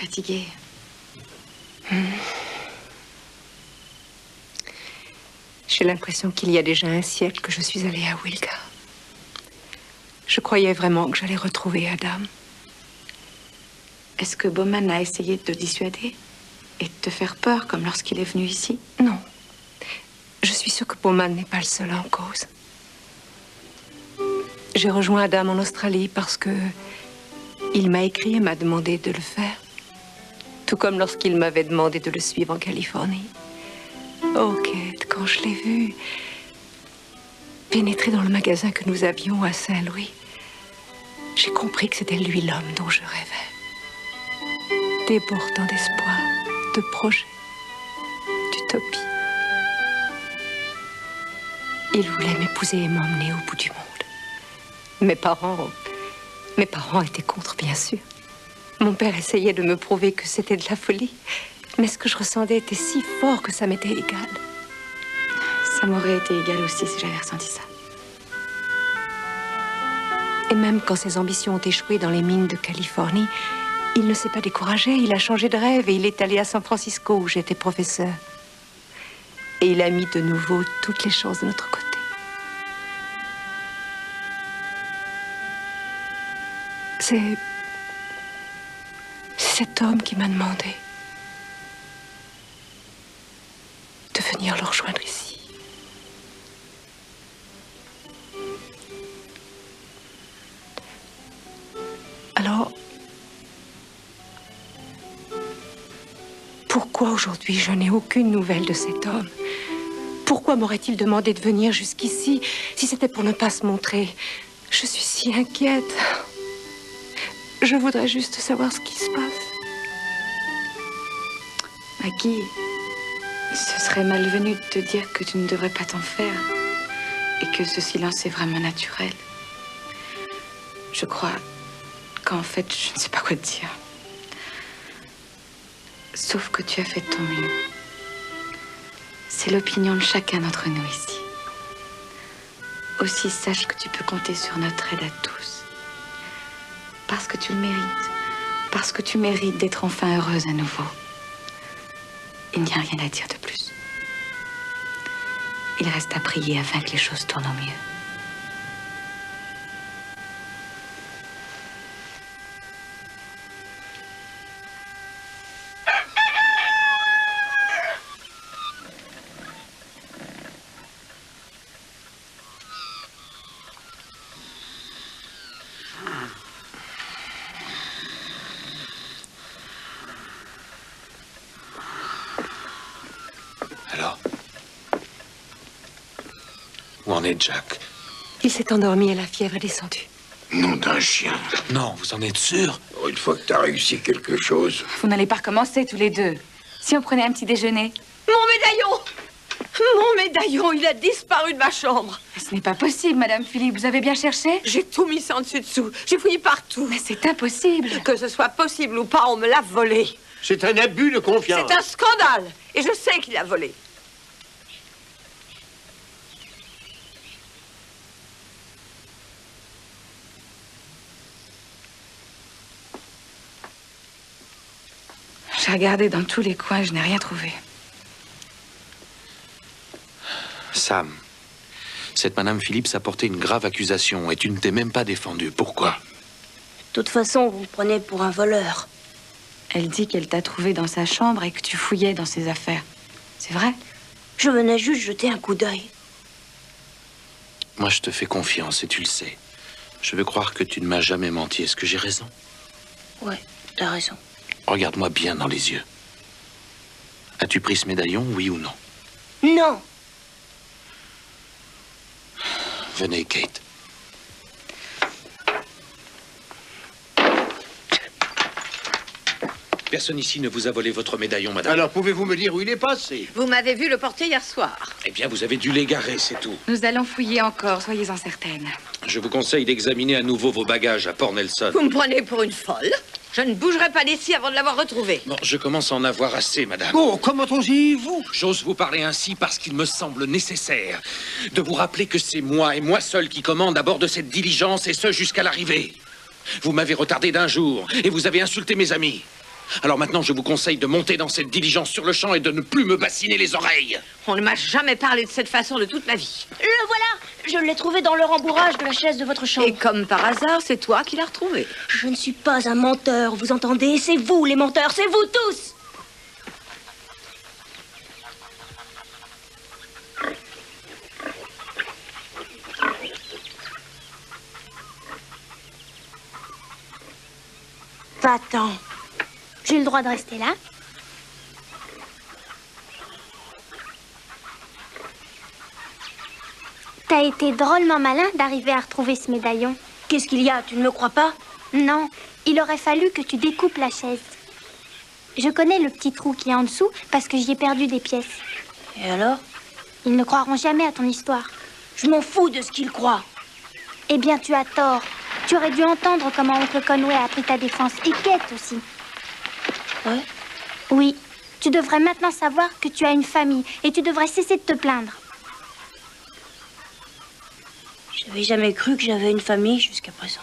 Fatiguée. J'ai l'impression qu'il y a déjà un siècle que je suis allée à Wilga. Je croyais vraiment que j'allais retrouver Adam. Est-ce que Bowman a essayé de te dissuader et de te faire peur comme lorsqu'il est venu ici? Non. Je suis sûre que Bowman n'est pas le seul en cause. J'ai rejoint Adam en Australie parce que il m'a écrit et m'a demandé de le faire. Tout comme lorsqu'il m'avait demandé de le suivre en Californie. Oh, Kate, quand je l'ai vu pénétrer dans le magasin que nous avions à Saint-Louis, j'ai compris que c'était lui l'homme dont je rêvais. Débordant d'espoir, de projets, d'utopie. Il voulait m'épouser et m'emmener au bout du monde. Mes parents étaient contre, bien sûr. Mon père essayait de me prouver que c'était de la folie. Mais ce que je ressentais était si fort que ça m'était égal. Ça m'aurait été égal aussi si j'avais ressenti ça. Et même quand ses ambitions ont échoué dans les mines de Californie, il ne s'est pas découragé. Il a changé de rêve et il est allé à San Francisco où j'étais professeur. Et il a mis de nouveau toutes les chances de notre côté. C'est cet homme qui m'a demandé de venir le rejoindre ici. Alors, pourquoi aujourd'hui je n'ai aucune nouvelle de cet homme? Pourquoi m'aurait-il demandé de venir jusqu'ici si c'était pour ne pas se montrer? Je suis si inquiète. Je voudrais juste savoir ce qui se passe. Maggie, ce serait malvenu de te dire que tu ne devrais pas t'en faire et que ce silence est vraiment naturel. Je crois qu'en fait, je ne sais pas quoi te dire. Sauf que tu as fait de ton mieux. C'est l'opinion de chacun d'entre nous ici. Aussi, sache que tu peux compter sur notre aide à tous. Parce que tu le mérites. Parce que tu mérites d'être enfin heureuse à nouveau. Il n'y a rien à dire de plus. Il reste à prier afin que les choses tournent au mieux. Où en est Jack? Il s'est endormi et la fièvre est descendue. Nom d'un chien. Non, vous en êtes sûr? Une fois que t'as réussi quelque chose... Vous n'allez pas recommencer tous les deux. Si on prenait un petit déjeuner? Mon médaillon! Mon médaillon, il a disparu de ma chambre. Ce n'est pas possible, Madame Philippe. Vous avez bien cherché? J'ai tout mis ça en dessus-dessous. J'ai fouillé partout. Mais c'est impossible. Que ce soit possible ou pas, on me l'a volé. C'est un abus de confiance. C'est un scandale. Et je sais qu'il l'a volé. J'ai regardé dans tous les coins et je n'ai rien trouvé. Sam, cette Madame Phillips a porté une grave accusation et tu ne t'es même pas défendu. Pourquoi? De toute façon, vous me prenez pour un voleur. Elle dit qu'elle t'a trouvé dans sa chambre et que tu fouillais dans ses affaires. C'est vrai? Je venais juste jeter un coup d'œil. Moi, je te fais confiance et tu le sais. Je veux croire que tu ne m'as jamais menti. Est-ce que j'ai raison? Ouais, t'as raison. Regarde-moi bien dans les yeux. As-tu pris ce médaillon, oui ou non? Non. Venez, Kate. Personne ici ne vous a volé votre médaillon, madame. Alors, pouvez-vous me dire où il est passé? Vous m'avez vu le porter hier soir. Eh bien, vous avez dû l'égarer, c'est tout. Nous allons fouiller encore, soyez-en certaine. Je vous conseille d'examiner à nouveau vos bagages à Port Nelson. Vous me prenez pour une folle. Je ne bougerai pas d'ici avant de l'avoir retrouvé. Bon, je commence à en avoir assez, madame. Oh, comment osez-vous? J'ose vous parler ainsi parce qu'il me semble nécessaire de vous rappeler que c'est moi et moi seul qui commande à bord de cette diligence et ce jusqu'à l'arrivée. Vous m'avez retardé d'un jour et vous avez insulté mes amis. Alors maintenant, je vous conseille de monter dans cette diligence sur le champ et de ne plus me bassiner les oreilles. On ne m'a jamais parlé de cette façon de toute ma vie. Le voilà! Je l'ai trouvé dans le rembourrage de la chaise de votre chambre. Et comme par hasard, c'est toi qui l'as retrouvé. Je ne suis pas un menteur, vous entendez? C'est vous les menteurs, c'est vous tous! Va-t'en. J'ai le droit de rester là? T'as été drôlement malin d'arriver à retrouver ce médaillon. Qu'est-ce qu'il y a? Tu ne me crois pas? Non, il aurait fallu que tu découpes la chaise. Je connais le petit trou qui est en dessous parce que j'y ai perdu des pièces. Et alors? Ils ne croiront jamais à ton histoire. Je m'en fous de ce qu'ils croient. Eh bien, tu as tort. Tu aurais dû entendre comment oncle Conway a pris ta défense. Et Kate aussi. Ouais? Oui. Tu devrais maintenant savoir que tu as une famille et tu devrais cesser de te plaindre. J'avais jamais cru que j'avais une famille jusqu'à présent.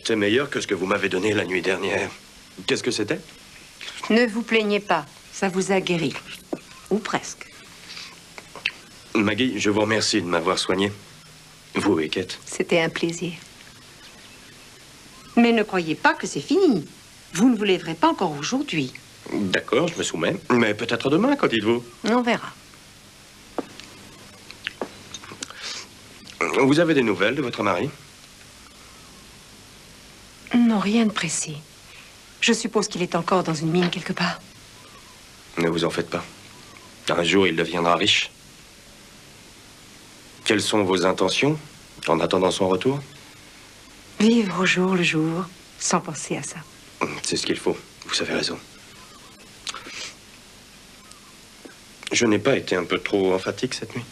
C'est meilleur que ce que vous m'avez donné la nuit dernière. Qu'est-ce que c'était? Ne vous plaignez pas, ça vous a guéri. Ou presque. Maggie, je vous remercie de m'avoir soigné. Vous et Kate. C'était un plaisir. Mais ne croyez pas que c'est fini. Vous ne vous lèverez pas encore aujourd'hui. D'accord, je me soumets. Mais peut-être demain, qu'en dites-vous? On verra. Vous avez des nouvelles de votre mari? Non, rien de précis. Je suppose qu'il est encore dans une mine quelque part. Ne vous en faites pas. Un jour, il deviendra riche. Quelles sont vos intentions en attendant son retour? Vivre au jour le jour, sans penser à ça. C'est ce qu'il faut. Vous avez raison. Je n'ai pas été un peu trop emphatique cette nuit?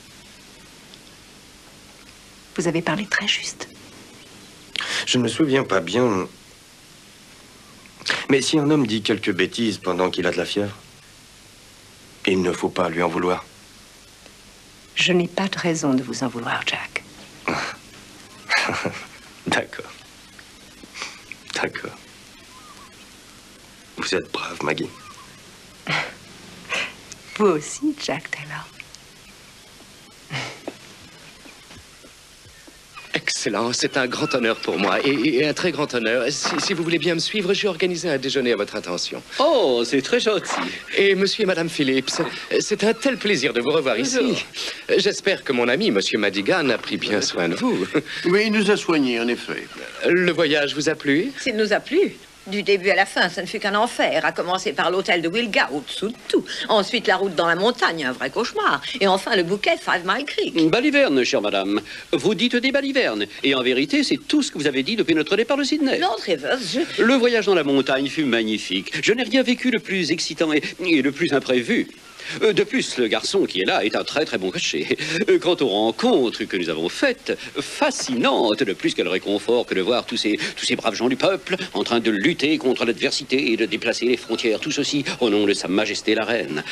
Vous avez parlé très juste. Je ne me souviens pas bien. Mais si un homme dit quelques bêtises pendant qu'il a de la fièvre, il ne faut pas lui en vouloir. Je n'ai pas de raison de vous en vouloir, Jack. D'accord. D'accord. Vous êtes brave, Maggie. Vous aussi, Jack Taylor. Excellent, c'est un grand honneur pour moi et un très grand honneur. Si vous voulez bien me suivre, j'ai organisé un déjeuner à votre intention. Oh, c'est très gentil. Et monsieur et madame Phillips, c'est un tel plaisir de vous revoir ici. J'espère que mon ami, monsieur Madigan, a pris bien soin de vous. Oui, il nous a soignés, en effet. Le voyage vous a plu? S'il nous a plu. Du début à la fin, ça ne fut qu'un enfer, à commencer par l'hôtel de Wilga, au-dessous de tout. Ensuite, la route dans la montagne, un vrai cauchemar. Et enfin, le bouquet Five Mile Creek. Baliverne, chère madame. Vous dites des balivernes. Et en vérité, c'est tout ce que vous avez dit depuis notre départ de Sydney. Non, Travers, Le voyage dans la montagne fut magnifique. Je n'ai rien vécu de plus excitant et de plus imprévu. De plus, le garçon qui est là est un très très bon cocher. Quant aux rencontres que nous avons faites, fascinantes, de plus quel réconfort que de voir tous ces braves gens du peuple en train de lutter contre l'adversité et de déplacer les frontières, tout ceci au nom de Sa Majesté la Reine.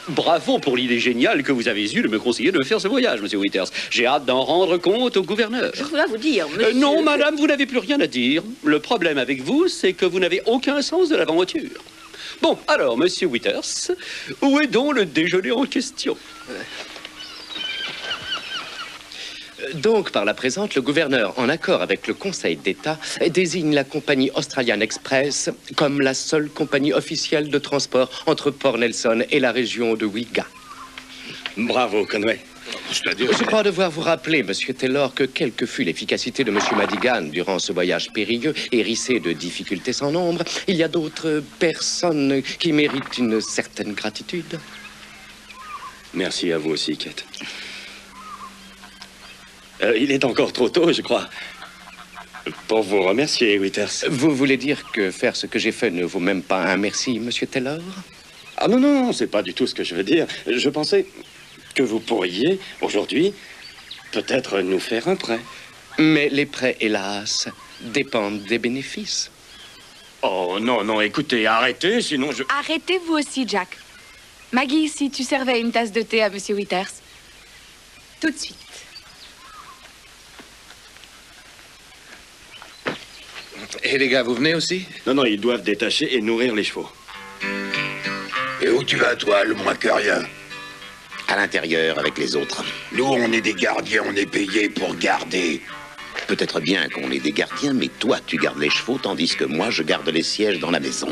Bravo pour l'idée géniale que vous avez eue de me conseiller de faire ce voyage, monsieur Withers. J'ai hâte d'en rendre compte au gouverneur. Je voulais vous dire, monsieur... Non, madame, vous n'avez plus rien à dire. Le problème avec vous, c'est que vous n'avez aucun sens de l'aventure. Bon, alors, monsieur Withers, où est donc le déjeuner en question? Donc, par la présente, le gouverneur, en accord avec le Conseil d'État, désigne la compagnie Australian Express comme la seule compagnie officielle de transport entre Port Nelson et la région de Wilga. Bravo, Conway. Je crois devoir vous rappeler, monsieur Taylor, que quelle que fût l'efficacité de monsieur Madigan durant ce voyage périlleux, hérissé de difficultés sans nombre, il y a d'autres personnes qui méritent une certaine gratitude. Merci à vous aussi, Kate. Il est encore trop tôt, je crois, pour vous remercier, Withers. Vous voulez dire que faire ce que j'ai fait ne vaut même pas un merci, monsieur Taylor? Ah non, non, c'est pas du tout ce que je veux dire. Je pensais que vous pourriez, aujourd'hui, peut-être nous faire un prêt. Mais les prêts, hélas, dépendent des bénéfices. Oh, non, non, écoutez, arrêtez, sinon je... Arrêtez vous aussi, Jack. Maggie, si tu servais une tasse de thé à Monsieur Withers. Tout de suite. Et les gars, vous venez aussi? Non, non, ils doivent détacher et nourrir les chevaux. Et où tu vas, toi, le moins que rien? À l'intérieur, avec les autres. Nous, on est des gardiens, on est payés pour garder. Peut-être bien qu'on est des gardiens, mais toi, tu gardes les chevaux, tandis que moi, je garde les sièges dans la maison.